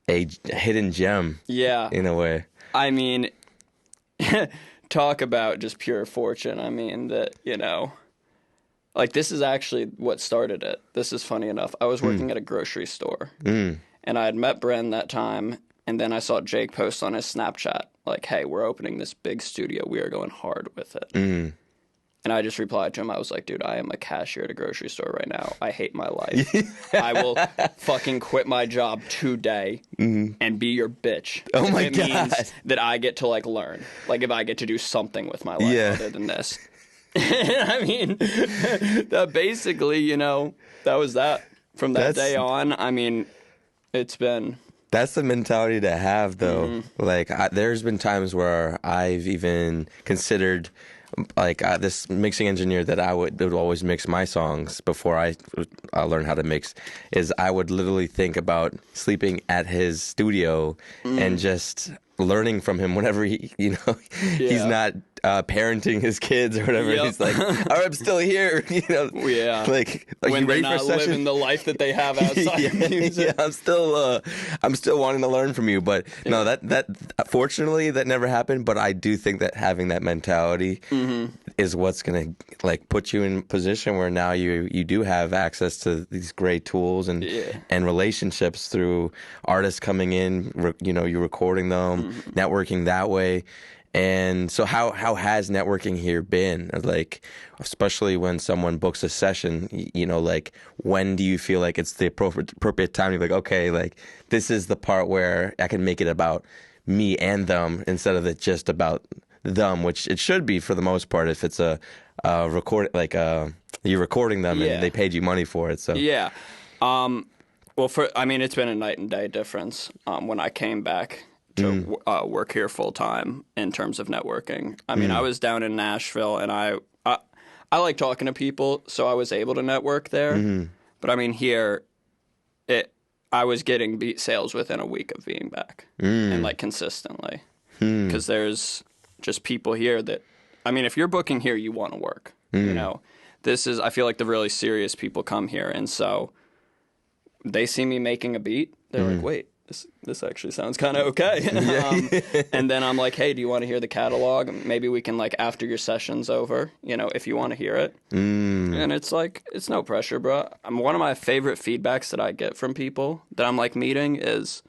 a hidden gem. Yeah. In a way. I mean, talk about just pure fortune. I mean, that, like, this is actually what started it. This is funny enough. I was working at a grocery store, and I had met Bren that time, and then I saw Jake post on his Snapchat, like, hey, we're opening this big studio. We are going hard with it. And I just replied to him. I was like, dude, I am a cashier at a grocery store right now. I hate my life. I will fucking quit my job today and be your bitch. Oh my God. It means that I get to, like, learn. Like, if I get to do something with my life other than this. I mean, that basically, that was that. From that day on, I mean, it's been... That's the mentality to have, though. Like, there's been times where I've even considered... Like this mixing engineer that I would always mix my songs before I learned how to mix, is I would literally think about sleeping at his studio and just learning from him whenever he's not parenting his kids or whatever. He's like, all right, I'm still here. Like when you ready they're for a not session? living the life that they have outside of music. I'm still wanting to learn from you. But no, that fortunately that never happened. But I do think that having that mentality is what's gonna like put you in a position where now you do have access to these great tools and relationships through artists coming in. You recording them. Networking that way. And so how has networking here been? Like, especially when someone books a session, like, when do you feel like it's the appropriate time to be like, okay, like, this is the part where I can make it about me and them instead of it just about them, which it should be for the most part if it's a record, like you're recording them and they paid you money for it. So yeah. Well, it's been a night and day difference when I came back to work here full time in terms of networking. I mean, I was down in Nashville, and I like talking to people, so I was able to network there. But I mean, here, I was getting beat sales within a week of being back, and like consistently, because there's just people here that, I mean, if you're booking here, you want to work. I feel like the really serious people come here, and so they see me making a beat, they're like, wait. This actually sounds kind of okay. And then I'm like, hey, do you want to hear the catalog? Maybe we can, like, after your session's over, if you want to hear it. And it's like, it's no pressure, bro. One of my favorite feedbacks that I get from people that I'm, like, meeting is,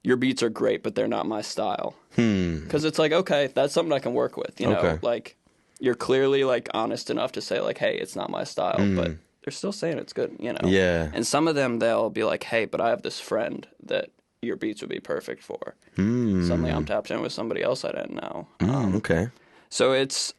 your beats are great, but they're not my style. Because it's like, okay, that's something I can work with, Like, you're clearly, like, honest enough to say, like, hey, it's not my style, but... they're still saying it's good, Yeah. And some of them, they'll be like, hey, but I have this friend that your beats would be perfect for. Suddenly I'm tapped in with somebody else I didn't know. Okay. So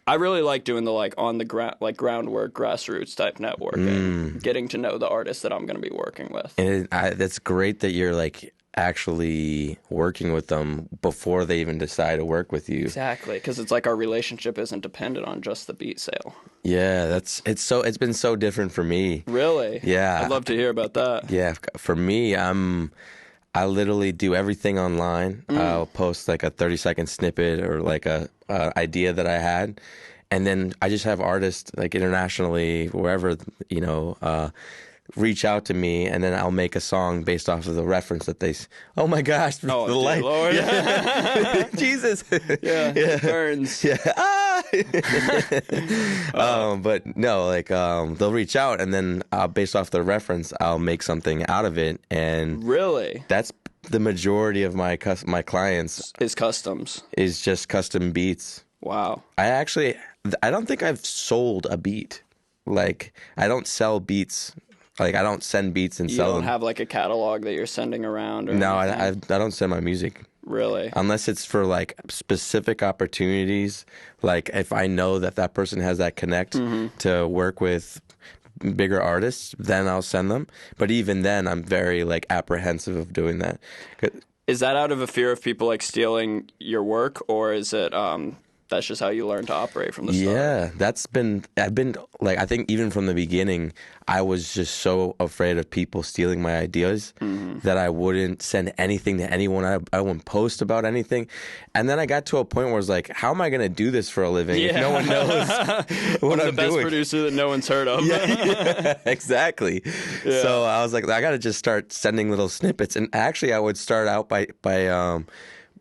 I really like doing the, like, on the ground, like, groundwork, grassroots type networking, getting to know the artists that I'm going to be working with. And that's great that you're, like, actually working with them before they even decide to work with you. Exactly, because it's like our relationship isn't dependent on just the beat sale. Yeah, it's been so different for me. Really? Yeah. I'd love to hear about that. Yeah, for me, I literally do everything online. I'll post like a 30-second snippet or like a idea that I had, and then I just have artists like internationally, wherever, reach out to me, and then I'll make a song based off of the reference that they. Oh my gosh! Oh, the dear light. Lord! Jesus! Yeah, it burns. Yeah. But no, like they'll reach out, and then based off the reference, I'll make something out of it, and Really? that's the majority of my clients Is customs. is just custom beats. Wow. I don't think I've sold a beat. Like, I don't sell beats. Like, I don't send beats and sell them. You don't have, like, a catalog that you're sending around? Or No, anything? I don't send my music. Really? Unless it's for, like, specific opportunities. Like, if I know that person has that connect to work with bigger artists, then I'll send them. But even then, I'm very, like, apprehensive of doing that. Is that out of a fear of people, like, stealing your work? Or is it that's just how you learn to operate from the start. Yeah, I've been like, I think even from the beginning, I was just so afraid of people stealing my ideas that I wouldn't send anything to anyone. I wouldn't post about anything. And then I got to a point where it's like, how am I going to do this for a living if no one knows what I'm the best doing? producer that no one's heard of. Yeah, exactly. Yeah. So I was like, I got to just start sending little snippets. And actually, I would start out by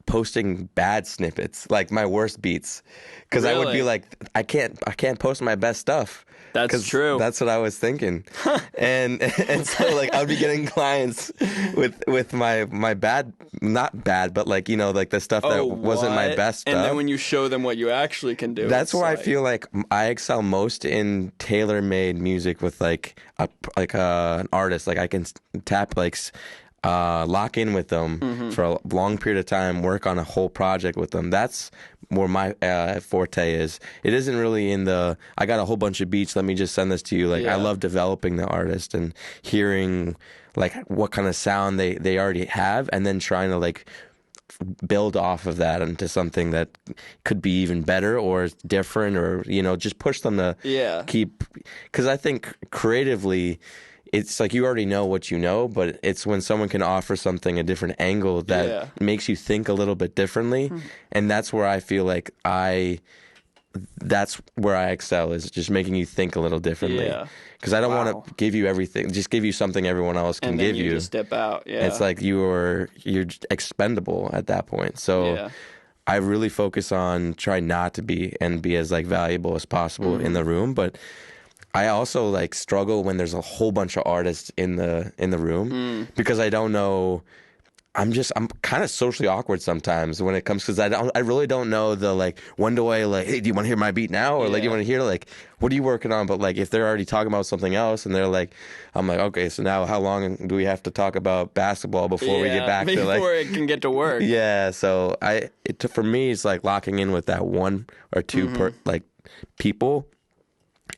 posting bad snippets, like my worst beats, because I would be like, I can't post my best stuff. That's true. That's what I was thinking, and so like I'd be getting clients with my bad, not bad, but like, you know, like the stuff that wasn't my best stuff. And then when you show them what you actually can do, that's where I feel like I excel most in tailor-made music with like an artist. Like I can tap like. Lock in with them for a long period of time, work on a whole project with them. That's where my forte is. It isn't really in the, I got a whole bunch of beats, let me just send this to you. Like I love developing the artist and hearing like what kind of sound they already have, and then trying to like build off of that into something that could be even better or different, or, you know, just push them to keep, because I think creatively, it's like you already know what you know, but it's when someone can offer something a different angle that makes you think a little bit differently. And that's where I feel like that's where I excel, is just making you think a little differently. Because I don't want to give you everything, just give you something everyone else can give you. Just dip out. It's like you're expendable at that point. So I really focus on trying not to be as like valuable as possible in the room, but I also like struggle when there's a whole bunch of artists in the room because I don't know. I'm kind of socially awkward sometimes when it comes, because I really don't know the like, when do I like, hey, do you want to hear my beat now, or like, do you want to hear like, what are you working on? But like if they're already talking about something else and they're like, I'm like, okay, so now how long do we have to talk about basketball before we get back to like, before it can get to work? Yeah, so for me it's like locking in with that one or two like people.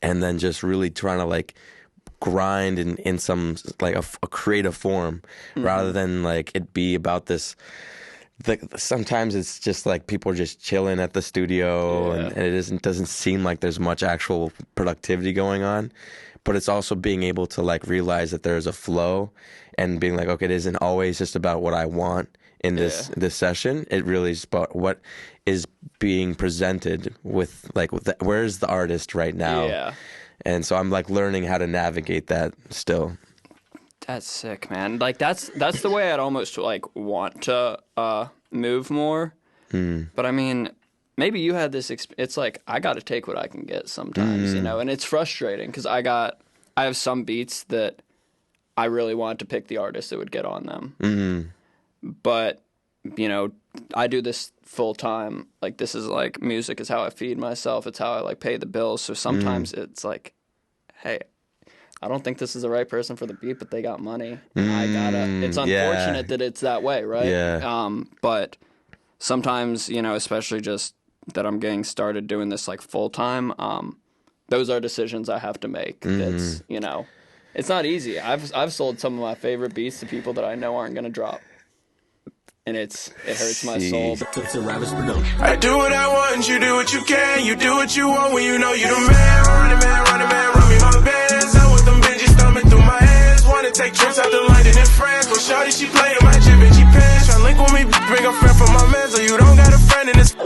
And then just really trying to like grind in some like a creative form, rather than like it be about this. Sometimes it's just like people are just chilling at the studio, and it doesn't seem like there's much actual productivity going on. But it's also being able to like realize that there's a flow, and being like, okay, it isn't always just about what I want in this session. It really is about what is being presented with like where's the artist right now. And so I'm like learning how to navigate that still. That's sick, man. Like that's the way I'd almost like want to move more. But I mean, maybe you had this it's like I got to take what I can get sometimes, you know, and it's frustrating because I have some beats that I really want to pick the artist that would get on them. But, you know, I do this full time. Like, this is like, music is how I feed myself. It's how I like pay the bills. So sometimes it's like, hey, I don't think this is the right person for the beat, but they got money. I gotta. It's unfortunate that it's that way, right? But sometimes, you know, especially just that I'm getting started doing this like full time, those are decisions I have to make. That's, you know, it's not easy. I've sold some of my favorite beats to people that I know aren't gonna drop. And it hurts my soul. I do what I want, you do what you can. You do what you want when you know you the man. Running man, run me my band.